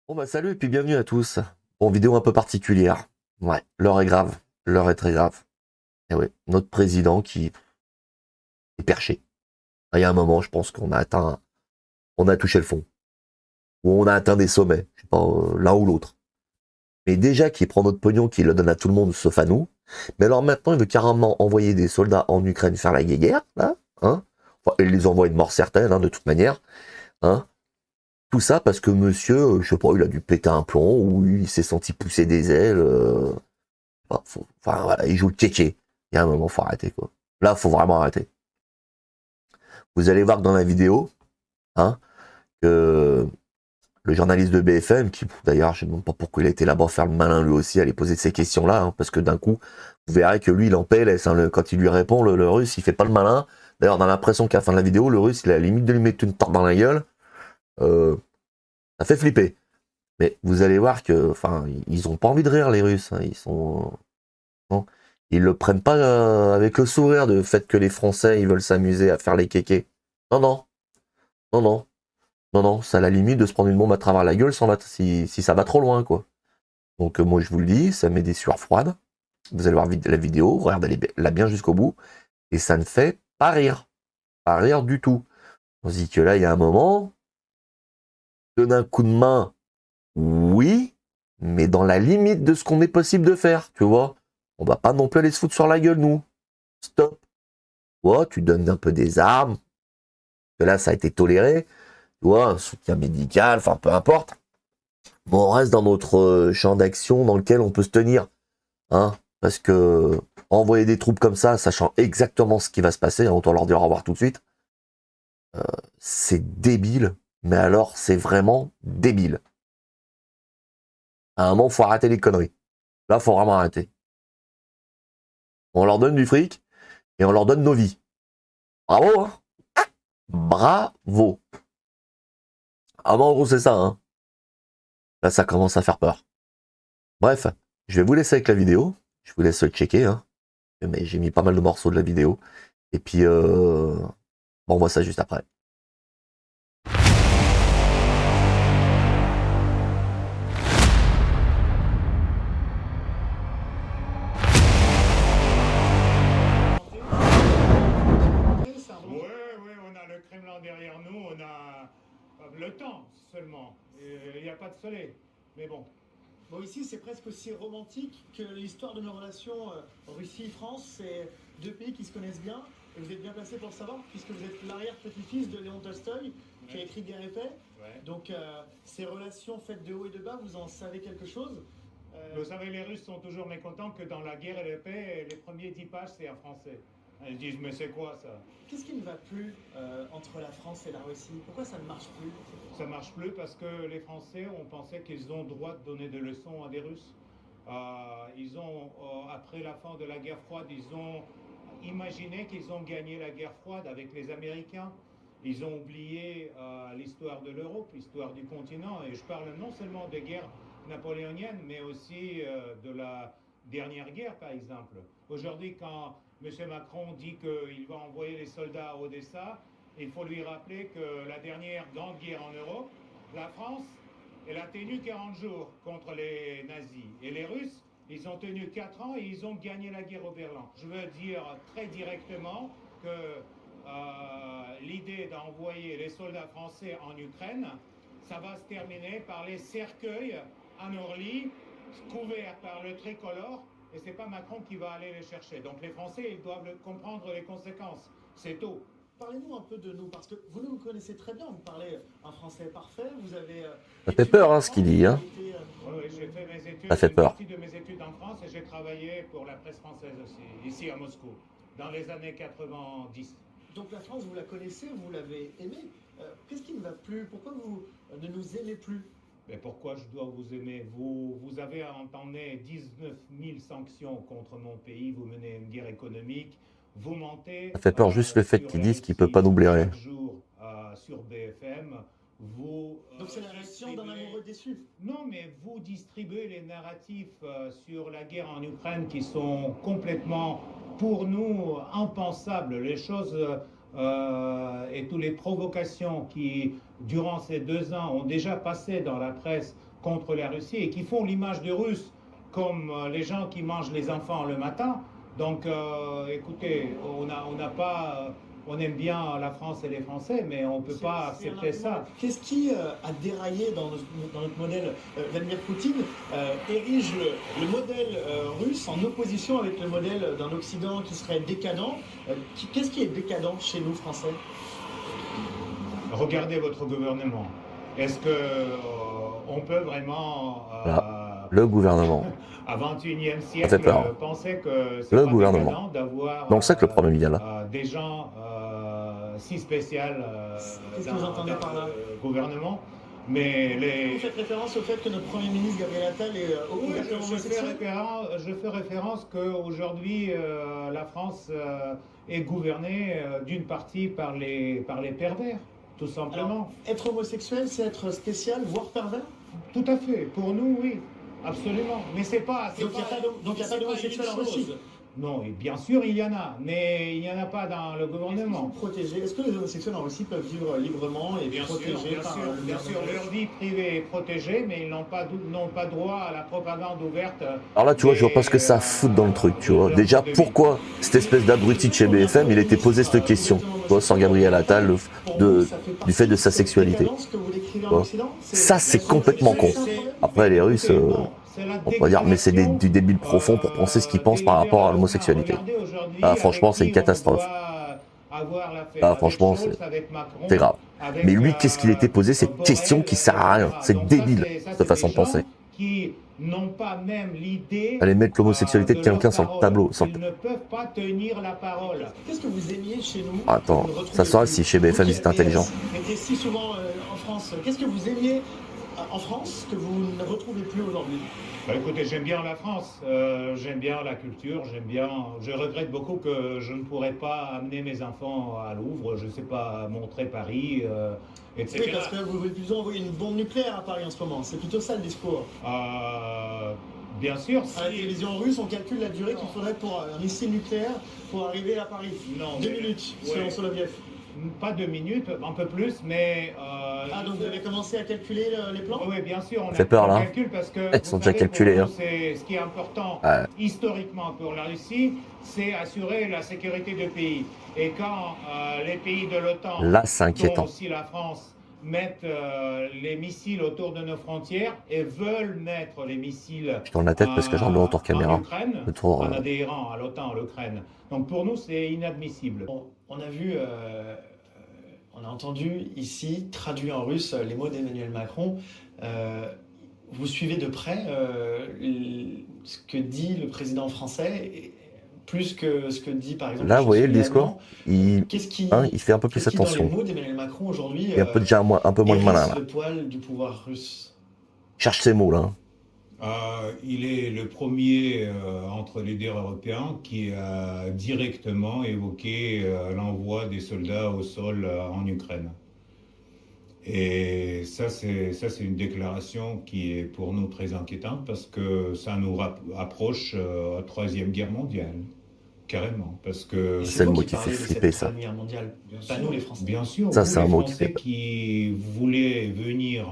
Bon bah salut et puis bienvenue à tous. Bon, vidéo un peu particulière. Ouais, l'heure est grave. L'heure est très grave. Et ouais, notre président qui est perché. Il y a un moment, je pense on a touché le fond. Ou on a atteint des sommets. Je sais pas, l'un ou l'autre. Mais déjà qu'il prend notre pognon, qu'il le donne à tout le monde sauf à nous. Mais alors maintenant, il veut carrément envoyer des soldats en Ukraine faire la guerre, là, hein. Enfin, il les envoie de mort certaine, hein, de toute manière, hein. Tout ça parce que monsieur, je sais pas, il a dû péter un plomb ou il s'est senti pousser des ailes. Enfin, voilà, il joue le kéké. Il y a un moment, faut arrêter, quoi. Là, faut vraiment arrêter. Vous allez voir que dans la vidéo, hein, que le journaliste de BFM, qui d'ailleurs, je ne sais même pas pourquoi il a été là-bas faire le malin lui aussi, aller poser ces questions-là, hein, parce que d'un coup, vous verrez que lui, il en PLS, hein, quand il lui répond, le russe, il fait pas le malin. D'ailleurs, on a l'impression qu'à la fin de la vidéo, le russe, il a la limite de lui mettre une tarte dans la gueule. Euh, Ça fait flipper. Mais vous allez voir que, enfin, ils ont pas envie de rire, les Russes, hein, ils sont, non. Ils le prennent pas avec le sourire de fait que les Français ils veulent s'amuser à faire les kékés. Non, non, non, non, non, non, c'est à la limite de se prendre une bombe à travers la gueule si ça va trop loin, quoi. Donc moi je vous le dis, ça met des sueurs froides. Vous allez voir la vidéo, regardez-la bien jusqu'au bout, et ça ne fait pas rire du tout. On se dit que là il y a un moment, donner un coup de main, oui, mais dans la limite de ce qu'on est possible de faire, tu vois. On va pas non plus aller se foutre sur la gueule, nous. Stop. Ouais, tu donnes un peu des armes, que là, ça a été toléré, tu vois, un soutien médical, enfin, peu importe. Bon, on reste dans notre champ d'action dans lequel on peut se tenir, hein, parce que envoyer des troupes comme ça, sachant exactement ce qui va se passer, hein, autant leur dire au revoir tout de suite, c'est débile, mais alors, c'est vraiment débile. À un moment, faut arrêter les conneries. Là, faut vraiment arrêter. On leur donne du fric, et on leur donne nos vies. Bravo, hein. Bravo. Ah bon, en gros, c'est ça, hein. Là, ça commence à faire peur. Bref, je vais vous laisser avec la vidéo. Je vous laisse checker, hein. Mais j'ai mis pas mal de morceaux de la vidéo. Et puis, bon, on voit ça juste après. Oui, oui, on a le Kremlin derrière nous, on a le temps seulement. Il n'y a pas de soleil. Mais bon. Bon, ici, c'est presque aussi romantique que l'histoire de nos relations Russie-France. C'est deux pays qui se connaissent bien. Et vous êtes bien placé pour le savoir, puisque vous êtes l'arrière-petit-fils de Léon Tolstoï, qui a écrit Guerre et paix. Ouais. Donc, ces relations faites de haut et de bas, vous en savez quelque chose. Vous savez, les Russes sont toujours mécontents que dans la guerre et la paix, les premiers 10 pages, c'est en français. Ils disent, mais c'est quoi ça? Qu'est-ce qui ne va plus entre la France et la Russie? Pourquoi ça ne marche plus? Ça marche plus parce que les Français ont pensé qu'ils ont le droit de donner des leçons à des Russes. Après la fin de la guerre froide, ils ont imaginé qu'ils ont gagné la guerre froide avec les Américains. Ils ont oublié l'histoire de l'Europe, l'histoire du continent. Et je parle non seulement des guerres napoléoniennes, mais aussi de la dernière guerre, par exemple. Aujourd'hui, quand M. Macron dit qu'il va envoyer les soldats à Odessa, il faut lui rappeler que la dernière grande guerre en Europe, la France, elle a tenu 40 jours contre les nazis. Et les Russes, ils ont tenu 4 ans et ils ont gagné la guerre au Berlin. Je veux dire très directement que l'idée d'envoyer les soldats français en Ukraine, ça va se terminer par les cercueils à Orly, couverts par le tricolore, et c'est pas Macron qui va aller les chercher. Donc les Français, ils doivent comprendre les conséquences. C'est tôt. Parlez-nous un peu de nous, parce que vous nous connaissez très bien, vous parlez un français parfait, vous avez Ça fait étudié peur, en hein, ce qu'il France, dit, vous hein. avez été... Oui, j'ai fait mes Ça études, fait une peur. partie de mes études en France et j'ai travaillé pour la presse française aussi, ici à Moscou, dans les années 90. Donc la France, vous la connaissez, vous l'avez aimée. Qu'est-ce qui ne va plus? Pourquoi vous ne nous aimez plus? Mais pourquoi je dois vous aimer? Vous avez entamé 19 000 sanctions contre mon pays, vous menez une guerre économique, vous mentez Ça fait peur juste le fait sur qu'ils la disent qu'il peut pas Russie nous blairer. chaque jour sur BFM. Donc c'est la réaction d'un amoureux déçu. Non, mais vous distribuez les narratifs sur la guerre en Ukraine qui sont complètement, pour nous, impensables. Les choses et toutes les provocations qui, durant ces 2 ans, ont déjà passé dans la presse contre la Russie et qui font l'image des Russes comme les gens qui mangent les enfants le matin. Donc, écoutez, on n'a pas... On aime bien la France et les Français, mais on ne peut pas accepter ça. Qu'est-ce qui a déraillé dans notre modèle? Vladimir Poutine érige le modèle russe en opposition avec le modèle d'un Occident qui serait décadent. Qu'est-ce qui est décadent chez nous, Français? Regardez votre gouvernement. Est-ce que on peut vraiment, Là, le gouvernement. à 21e Ça fait siècle, peur. penser que c'est Le pas gouvernement. décadent d'avoir Donc c'est que le problème il vient là. des gens si spéciaux Qu'est-ce que vous entendez par là? Gouvernement? Mais Vous faites référence au fait que notre Premier ministre Gabriel Attal est oui, ouvertement homosexuel? je fais référence qu'aujourd'hui, la France est gouvernée d'une partie par les pervers, tout simplement. Alors, être homosexuel, c'est être spécial, voire pervers? Tout à fait. Pour nous, oui. Absolument. Mais c'est pas... Donc il n'y a pas d'homosexuel en Russie? Non, et bien sûr, il y en a. Mais il n'y en a pas dans le gouvernement. Est-ce que les homosexuels en Russie peuvent vivre librement et Bien sûr, protégés par le bien sûr, gouvernement? leur vie privée est protégée, mais ils n'ont pas droit à la propagande ouverte. Alors là, tu vois, je vois pas ce que ça fout dans le truc, tu vois. Déjà, pourquoi cette espèce d'abruti de chez BFM, il était posé cette question, tu vois, sur Gabriel Attal, du fait de sa sexualité. Ça, c'est complètement con. Après, les Russes, on va dire, mais c'est du débile profond pour penser ce qu'ils pensent par rapport à l'homosexualité. Ah, franchement, c'est une catastrophe. Ah, franchement, c'est grave. Mais lui, qu'est-ce qu'il était posé cette question qui sert à rien? C'est débile, cette façon de penser. N'ont pas même l'idée. Allez mettre l'homosexualité de quelqu'un sur le tableau. Ils ne peuvent pas tenir la parole. Qu'est-ce que vous aimiez chez nous? Attends, ça sera si chez BFM ils étaient intelligents. Vous étiez si souvent en France. Qu'est-ce que vous aimiez en France que vous ne retrouvez plus aujourd'hui? Bah, écoutez, j'aime bien la France, j'aime bien la culture, je regrette beaucoup que je ne pourrais pas amener mes enfants à Louvre, je ne sais pas, montrer Paris, etc. Oui, parce que vous voulez plutôt envoyer une bombe nucléaire à Paris en ce moment, c'est plutôt ça le discours. Bien sûr. À la télévision russe, on calcule la durée qu'il faudrait pour un missile nucléaire pour arriver à Paris. Non. 2 minutes, selon Soloviev. Pas 2 minutes, un peu plus, mais... donc vous avez commencé à calculer les plans? Oui, bien sûr, on fait peur, là. calcule parce que... Ils sont déjà calculés. C'est ce qui est important historiquement pour la Russie, c'est assurer la sécurité du pays. Et quand les pays de l'OTAN, là, c'est inquiétant. dont aussi la France, mettent les missiles autour de nos frontières et veulent mettre les missiles je tourne la tête parce que j'ai un retour caméra. en Ukraine, en adhérant à l'OTAN, l'Ukraine. Donc pour nous, c'est inadmissible. On a vu, on a entendu ici, traduit en russe, les mots d'Emmanuel Macron. Vous suivez de près ce que dit le président français, plus que ce que dit par exemple... Là, vous voyez le discours, il fait un peu plus attention. Dans les mots d'Emmanuel Macron aujourd'hui, il est déjà un peu moins de malin là. Le poil du pouvoir russe. Cherche ces mots là. Il est le premier entre les leaders européens qui a directement évoqué l'envoi des soldats au sol en Ukraine. Et ça, c'est une déclaration qui est pour nous très inquiétante parce que ça nous approche à la Troisième Guerre mondiale. Carrément, parce que... C'est le mot qui fait flipper, ça. Pas nous les Français. Bien sûr, ça c'est un mot qui voulait venir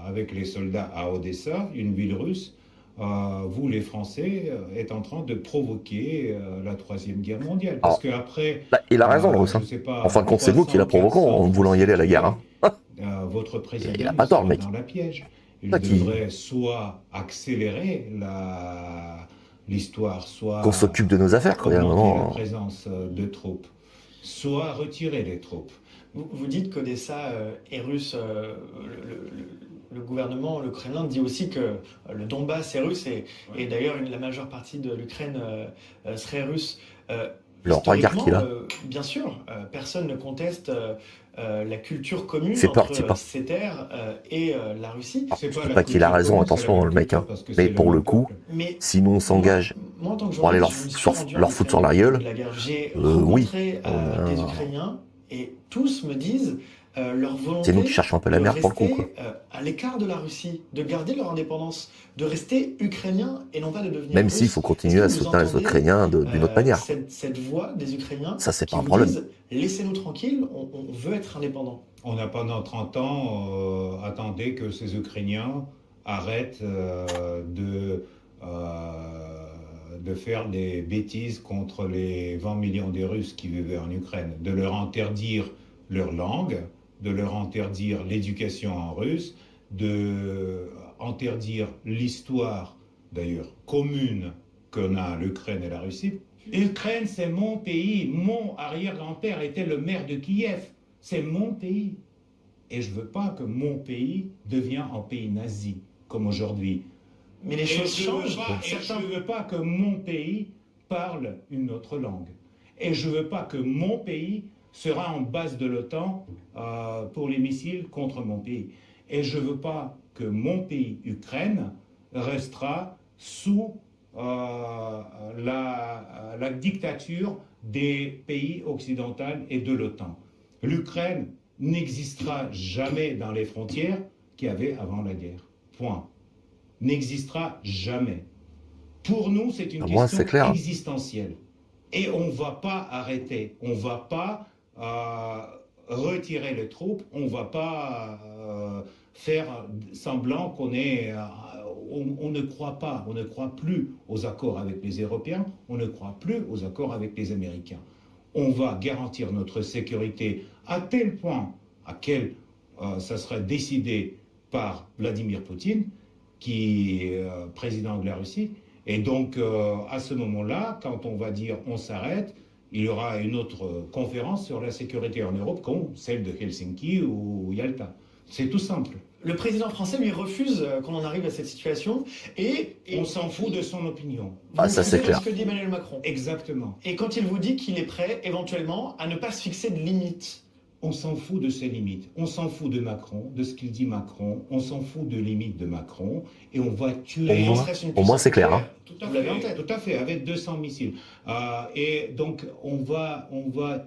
avec les soldats à Odessa, une ville russe. Vous, les Français, êtes en train de provoquer la Troisième Guerre mondiale. Parce qu'après... il a raison, le Russe. En fin de compte, c'est nous qui la provoquons en voulant y aller à la guerre. Votre président il a pas tort, le mec. Dans la piège. Il devrait soit accélérer l'histoire, soit qu'on s'occupe de nos affaires, quoi. La présence de troupes, soit retirer les troupes. Vous dites qu'Odessa est russe. Le gouvernement, le Kremlin dit aussi que le Donbass est russe et d'ailleurs la majeure partie de l'Ukraine serait russe. Le regard qu'il a. Bien sûr, personne ne conteste la culture commune entre ces terres et la Russie. Je ne dis pas qu'il a raison, attention le mec, mais pour le coup, si nous on s'engage pour aller leur foutre sur la gueule, j'ai oui. rencontré des Ukrainiens et tous me disent leur volonté C'est nous qui cherchons un peu la de merde pour le coup, rester quoi. à l'écart de la Russie, de garder leur indépendance, de rester ukrainiens et non pas de devenir Même s'il russes. faut Est-ce continuer que à vous soutenir les entendez Ukrainiens d'une autre manière, quoi. cette voix des Ukrainiens Ça, c'est qui pas un vous problème. disent « laissez-nous tranquilles, on veut être indépendants ». On a pendant 30 ans attendu que ces Ukrainiens arrêtent de faire des bêtises contre les 20 millions de Russes qui vivaient en Ukraine, de leur interdire leur langue, de leur interdire l'éducation en russe, de interdire l'histoire, d'ailleurs, commune qu'on a l'Ukraine et la Russie. L'Ukraine, c'est mon pays. Mon arrière-grand-père était le maire de Kiev. C'est mon pays. Et je ne veux pas que mon pays devienne un pays nazi, comme aujourd'hui. Mais les choses changent. Je ne veux pas que mon pays parle une autre langue. Et je ne veux pas que mon pays sera en base de l'OTAN pour les missiles contre mon pays. Et je ne veux pas que mon pays, Ukraine, restera sous la dictature des pays occidentaux et de l'OTAN. L'Ukraine n'existera jamais dans les frontières qu'il y avait avant la guerre. Point. N'existera jamais. Pour nous, c'est une Moi, question c'est clair. existentielle. Et on ne va pas arrêter. On ne va pas retirer les troupes. On ne va pas faire semblant qu'on est... on ne croit pas, on ne croit plus aux accords avec les Européens, on ne croit plus aux accords avec les Américains. On va garantir notre sécurité à tel point auquel ça sera décidé par Vladimir Poutine, qui est président de la Russie. Et donc, à ce moment-là, quand on va dire on s'arrête, il y aura une autre conférence sur la sécurité en Europe, comme celle de Helsinki ou Yalta. C'est tout simple. Le président français lui refuse qu'on en arrive à cette situation et on s'en fout de son opinion. Ah, ça c'est clair. Ce que dit Emmanuel Macron. Exactement. Et quand il vous dit qu'il est prêt éventuellement à ne pas se fixer de limites. On s'en fout de ses limites, on s'en fout de Macron, de ce qu'il dit Macron, on s'en fout de limites de Macron, et on va tuer... Au moins c'est clair. Hein. Tout à fait, avec 200 missiles. Et donc on va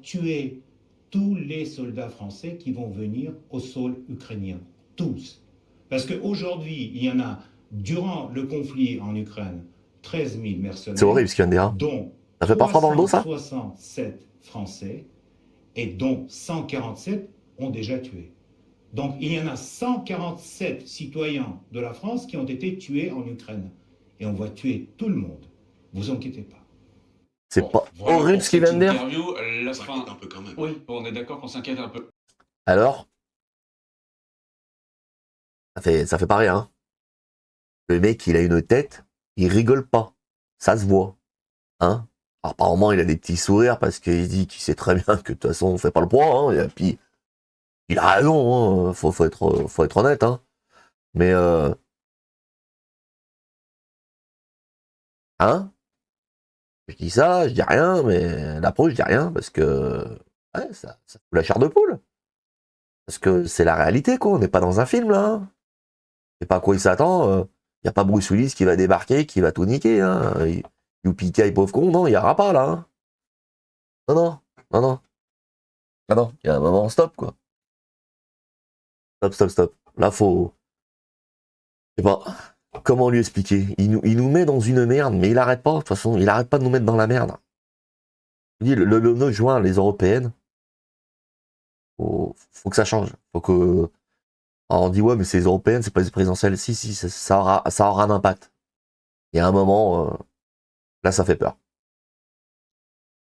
tuer tous les soldats français qui vont venir au sol ukrainien. Tous. Parce qu'aujourd'hui, il y en a, durant le conflit en Ukraine, 13 000 mercenaires. C'est horrible ce qu'il vient de dire. Dont ça fait pas froid dans le dos, ça 67 Français, et dont 147 ont déjà tué. Donc il y en a 147 citoyens de la France qui ont été tués en Ukraine. Et on va tuer tout le monde. Vous inquiétez pas. C'est pas horrible ce qu'il vient de dire. On s'inquiète un peu quand même. Oui, on est d'accord qu'on s'inquiète un peu. Alors, ça fait pas rien. Hein. Le mec, il a une tête, il rigole pas. Ça se voit. Hein. Alors, apparemment, il a des petits sourires parce qu'il dit qu'il sait très bien que de toute façon, on fait pas le poids. Hein. Et puis, il a raison. Hein. Faut être honnête. Hein. Mais, hein. Je dis ça, je dis rien, mais l'après, je dis rien parce que ouais, ça fout la chair de poule. Parce que c'est la réalité, quoi. On n'est pas dans un film, là. Hein. C'est pas à quoi il s'attend. Il n'y a pas Bruce Willis qui va débarquer, qui va tout niquer. Hein. Youpi-Kai, pauvre con, non, il n'y aura pas, là. Hein. Non. Ah non, il y a un moment, stop, quoi. Stop. Là, faut... Je sais pas, comment lui expliquer? Il nous met dans une merde, mais il arrête pas, de toute façon, il arrête pas de nous mettre dans la merde. Je dis, le 9 juin, les européennes, faut que ça change. Faut que... Alors on dit, ouais, mais c'est les européennes, c'est pas les présidentielles. Si, ça aura un impact. Il y a un moment, là, ça fait peur.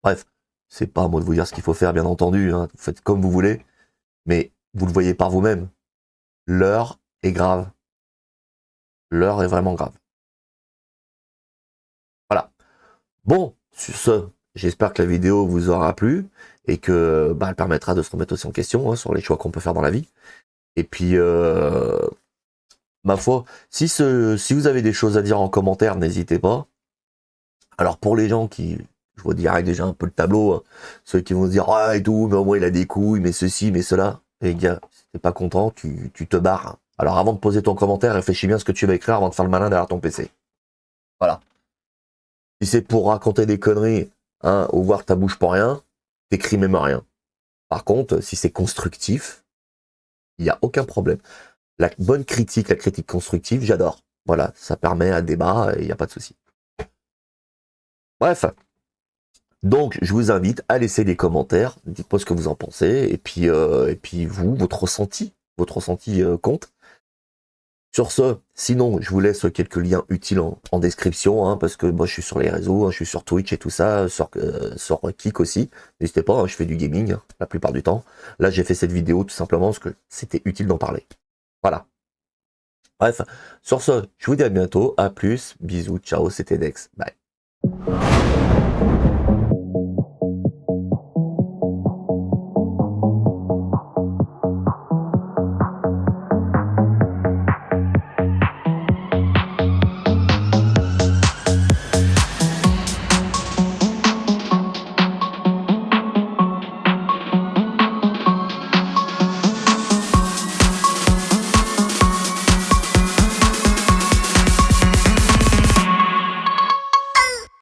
Bref, c'est pas à moi de vous dire ce qu'il faut faire, bien entendu. Hein. Vous faites comme vous voulez. Mais vous le voyez par vous-même. L'heure est grave. L'heure est vraiment grave. Voilà. Bon, sur ce, j'espère que la vidéo vous aura plu et que elle permettra de se remettre aussi en question hein, sur les choix qu'on peut faire dans la vie. Et puis, ma foi, si vous avez des choses à dire en commentaire, n'hésitez pas. Alors pour les gens qui, je vous dirais déjà un peu le tableau, hein, ceux qui vont se dire ah et tout, mais au moins il a des couilles, mais ceci, mais cela. Les gars, si t'es pas content, tu te barres. Alors avant de poser ton commentaire, réfléchis bien à ce que tu vas écrire avant de faire le malin derrière ton PC. Voilà. Si c'est pour raconter des conneries, hein, ou voir ta bouche pour rien, t'écris même rien. Par contre, si c'est constructif, Il n'y a aucun problème. La bonne critique, la critique constructive, j'adore. Voilà, ça permet un débat et il n'y a pas de souci. Bref. Donc, je vous invite à laisser des commentaires. Dites-moi ce que vous en pensez. Et puis vous, votre ressenti compte. Sur ce, sinon, je vous laisse quelques liens utiles en description, hein, parce que moi, je suis sur les réseaux, hein, je suis sur Twitch et tout ça, sur Kik aussi. N'hésitez pas, hein, je fais du gaming hein, la plupart du temps. Là, j'ai fait cette vidéo tout simplement parce que c'était utile d'en parler. Voilà. Bref, sur ce, je vous dis à bientôt, à plus, bisous, ciao, c'était Dex, bye.